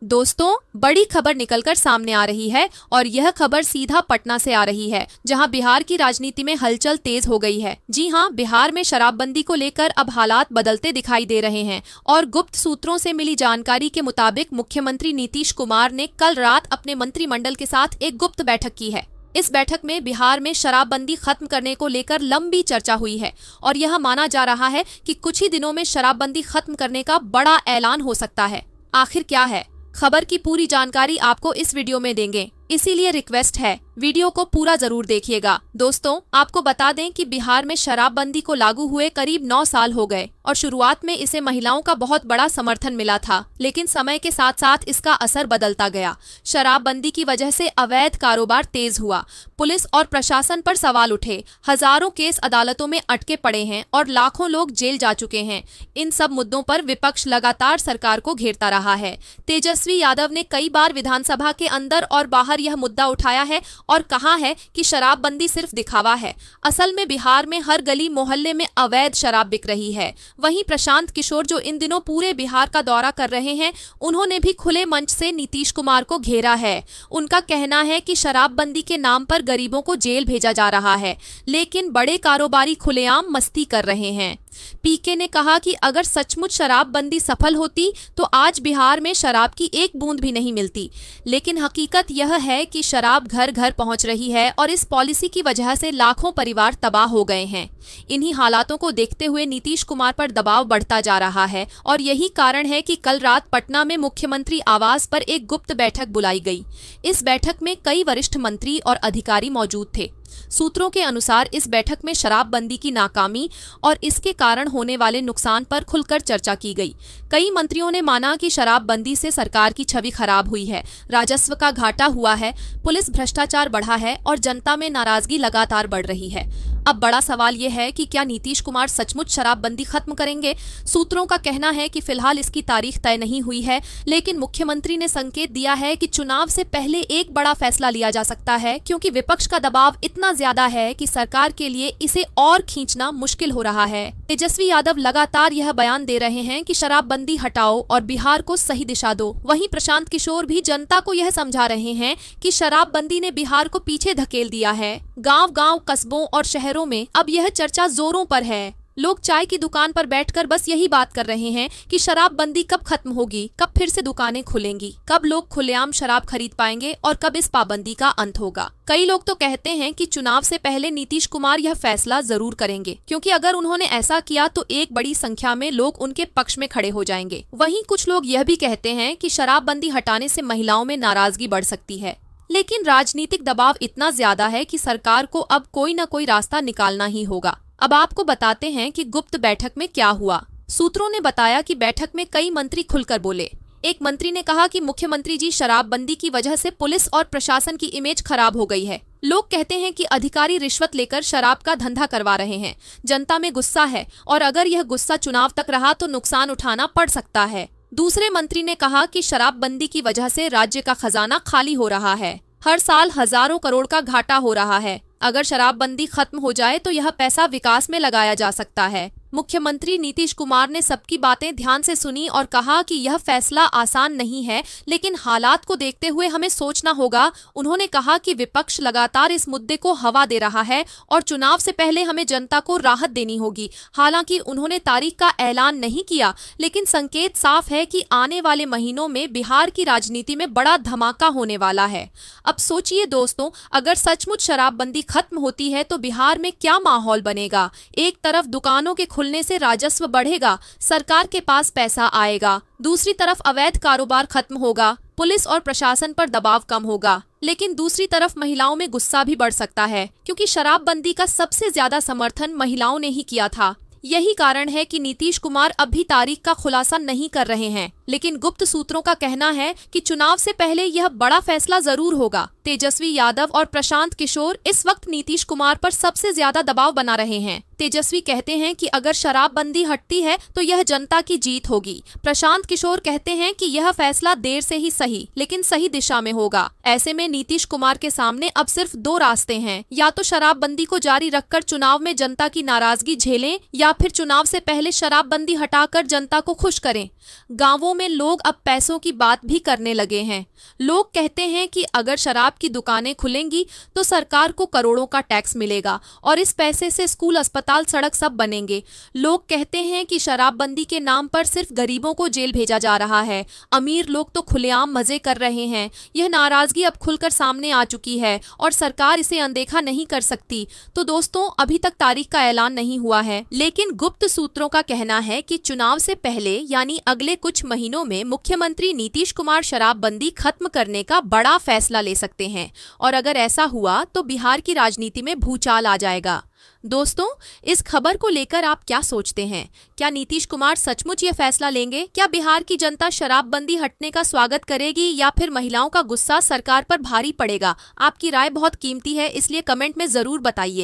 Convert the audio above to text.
दोस्तों, बड़ी खबर निकलकर सामने आ रही है और यह खबर सीधा पटना से आ रही है, जहां बिहार की राजनीति में हलचल तेज हो गई है। जी हां, बिहार में शराबबंदी को लेकर अब हालात बदलते दिखाई दे रहे हैं और गुप्त सूत्रों से मिली जानकारी के मुताबिक मुख्यमंत्री नीतीश कुमार ने कल रात अपने मंत्रिमंडल के साथ एक गुप्त बैठक की है। इस बैठक में बिहार में शराबबंदी खत्म करने को लेकर लंबी चर्चा हुई है और यह माना जा रहा है कि कुछ ही दिनों में शराबबंदी खत्म करने का बड़ा ऐलान हो सकता है। आखिर क्या है खबर की पूरी जानकारी आपको इस वीडियो में देंगे, इसीलिए रिक्वेस्ट है वीडियो को पूरा जरूर देखिएगा। दोस्तों, आपको बता दें कि बिहार में शराबबंदी को लागू हुए करीब 9 साल हो गए और शुरुआत में इसे महिलाओं का बहुत बड़ा समर्थन मिला था, लेकिन समय के साथ साथ इसका असर बदलता गया। शराबबंदी की वजह से अवैध कारोबार तेज हुआ, पुलिस और प्रशासन पर सवाल उठे, हजारों केस अदालतों में अटके पड़े हैं और लाखों लोग जेल जा चुके हैं। इन सब मुद्दों पर विपक्ष लगातार सरकार को घेरता रहा है। तेजस्वी यादव ने कई बार विधानसभा के अंदर और बाहर यह मुद्दा उठाया है और कहा है कि शराबबंदी सिर्फ दिखावा है। असल में बिहार में हर गली मोहल्ले में अवैध शराब बिक रही है। वहीं प्रशांत किशोर, जो इन दिनों पूरे बिहार का दौरा कर रहे हैं, उन्होंने भी खुले मंच से नीतीश कुमार को घेरा है। उनका कहना है कि शराबबंदी के नाम पर गरीबों को जेल भेजा जा रहा है, लेकिन बड़े कारोबारी खुलेआम मस्ती कर रहे हैं। पीके ने कहा कि अगर सचमुच शराबबंदी सफल होती तो आज बिहार में शराब की एक बूंद भी नहीं मिलती, लेकिन हकीकत यह है कि शराब घर घर पहुंच रही है और इस पॉलिसी की वजह से लाखों परिवार तबाह हो गए हैं। इन्हीं हालातों को देखते हुए नीतीश कुमार पर दबाव बढ़ता जा रहा है और यही कारण है कि कल रात पटना में मुख्यमंत्री आवास पर एक गुप्त बैठक बुलाई गई। इस बैठक में कई वरिष्ठ मंत्री और अधिकारी मौजूद थे। सूत्रों के अनुसार इस बैठक में शराबबंदी की नाकामी और इसके कारण होने वाले नुकसान पर खुलकर चर्चा की गई। कई मंत्रियों ने माना कि शराबबंदी से सरकार की छवि खराब हुई है, राजस्व का घाटा हुआ है, पुलिस भ्रष्टाचार बढ़ा है और जनता में नाराजगी लगातार बढ़ रही है। अब बड़ा सवाल यह है कि क्या नीतीश कुमार सचमुच शराबबंदी खत्म करेंगे। सूत्रों का कहना है कि फिलहाल इसकी तारीख तय नहीं हुई है, लेकिन मुख्यमंत्री ने संकेत दिया है कि चुनाव से पहले एक बड़ा फैसला लिया जा सकता है, क्योंकि विपक्ष का दबाव इतना ज्यादा है कि सरकार के लिए इसे और खींचना मुश्किल हो रहा है। तेजस्वी यादव लगातार यह बयान दे रहे हैं कि शराबबंदी हटाओ और बिहार को सही दिशा दो। वहीं प्रशांत किशोर भी जनता को यह समझा रहे हैं कि शराबबंदी ने बिहार को पीछे धकेल दिया है। गांव-गांव, कस्बों और शहरों में अब यह चर्चा जोरों पर है। लोग चाय की दुकान पर बैठकर बस यही बात कर रहे हैं कि शराबबंदी कब खत्म होगी, कब फिर से दुकानें खुलेंगी, कब लोग खुलेआम शराब खरीद पाएंगे और कब इस पाबंदी का अंत होगा। कई लोग तो कहते हैं कि चुनाव से पहले नीतीश कुमार यह फैसला जरूर करेंगे, क्योंकि अगर उन्होंने ऐसा किया तो एक बड़ी संख्या में लोग उनके पक्ष में खड़े हो जाएंगे। वहीं कुछ लोग यह भी कहते हैं कि शराबबंदी हटाने से महिलाओं में नाराजगी बढ़ सकती है, लेकिन राजनीतिक दबाव इतना ज्यादा है कि सरकार को अब कोई न कोई रास्ता निकालना ही होगा। अब आपको बताते हैं कि गुप्त बैठक में क्या हुआ। सूत्रों ने बताया कि बैठक में कई मंत्री खुलकर बोले। एक मंत्री ने कहा कि मुख्यमंत्री जी, शराबबंदी की वजह से पुलिस और प्रशासन की इमेज खराब हो गई है। लोग कहते हैं कि अधिकारी रिश्वत लेकर शराब का धंधा करवा रहे हैं। जनता में गुस्सा है और अगर यह गुस्सा चुनाव तक रहा तो नुकसान उठाना पड़ सकता है। दूसरे मंत्री ने कहा कि शराबबंदी की वजह से राज्य का खजाना खाली हो रहा है। हर साल हजारों करोड़ का घाटा हो रहा है। अगर शराबबंदी खत्म हो जाए तो यह पैसा विकास में लगाया जा सकता है। मुख्यमंत्री नीतीश कुमार ने सबकी बातें ध्यान से सुनी और कहा कि यह फैसला आसान नहीं है, लेकिन हालात को देखते हुए हमें सोचना होगा। उन्होंने कहा कि विपक्ष लगातार इस मुद्दे को हवा दे रहा है और चुनाव से पहले हमें जनता को राहत देनी होगी। हालांकि उन्होंने तारीख का ऐलान नहीं किया, लेकिन संकेत साफ है कि आने वाले महीनों में बिहार की राजनीति में बड़ा धमाका होने वाला है। अब सोचिए दोस्तों, अगर सचमुच शराबबंदी खत्म होती है तो बिहार में क्या माहौल बनेगा। एक तरफ दुकानों के खुलने से राजस्व बढ़ेगा, सरकार के पास पैसा आएगा, दूसरी तरफ अवैध कारोबार खत्म होगा, पुलिस और प्रशासन पर दबाव कम होगा। लेकिन दूसरी तरफ महिलाओं में गुस्सा भी बढ़ सकता है, क्योंकि शराबबंदी का सबसे ज्यादा समर्थन महिलाओं ने ही किया था। यही कारण है कि नीतीश कुमार अब भी तारीख का खुलासा नहीं कर रहे हैं, लेकिन गुप्त सूत्रों का कहना है कि चुनाव से पहले यह बड़ा फैसला जरूर होगा। तेजस्वी यादव और प्रशांत किशोर इस वक्त नीतीश कुमार पर सबसे ज्यादा दबाव बना रहे हैं। तेजस्वी कहते हैं कि अगर शराबबंदी हटती है तो यह जनता की जीत होगी। प्रशांत किशोर कहते हैं कि यह फैसला देर से ही सही, लेकिन सही दिशा में होगा। ऐसे में नीतीश कुमार के सामने अब सिर्फ 2 रास्ते हैं, या तो शराबबंदी को जारी रखकर चुनाव में जनता की नाराजगी झेलें, या फिर चुनाव से पहले शराबबंदी हटाकर जनता को खुश करें। गाँवों गांवों में लोग अब पैसों की बात भी करने लगे हैं। लोग कहते हैं कि अगर शराब की दुकानें खुलेंगी तो सरकार को करोड़ों का टैक्स मिलेगा और इस पैसे से स्कूल, अस्पताल, सड़क सब बनेंगे। लोग कहते हैं कि शराबबंदी के नाम पर सिर्फ गरीबों को जेल भेजा जा रहा है, अमीर लोग तो खुलेआम मजे कर रहे हैं। यह नाराजगी अब खुलकर सामने आ चुकी है और सरकार इसे अनदेखा नहीं कर सकती। तो दोस्तों, अभी तक तारीख का ऐलान नहीं हुआ है, लेकिन गुप्त सूत्रों का कहना है कि चुनाव से पहले यानी अगले कुछ महीनों में मुख्यमंत्री नीतीश कुमार शराबबंदी खत्म करने का बड़ा फैसला ले सकते हैं और अगर ऐसा हुआ तो बिहार की राजनीति में भूचाल आ जाएगा। दोस्तों, इस खबर को लेकर आप क्या सोचते हैं? क्या नीतीश कुमार सचमुच ये फैसला लेंगे? क्या बिहार की जनता शराबबंदी हटने का स्वागत करेगी या फिर महिलाओं का गुस्सा सरकार पर भारी पड़ेगा? आपकी राय बहुत कीमती है, इसलिए कमेंट में जरूर बताइए।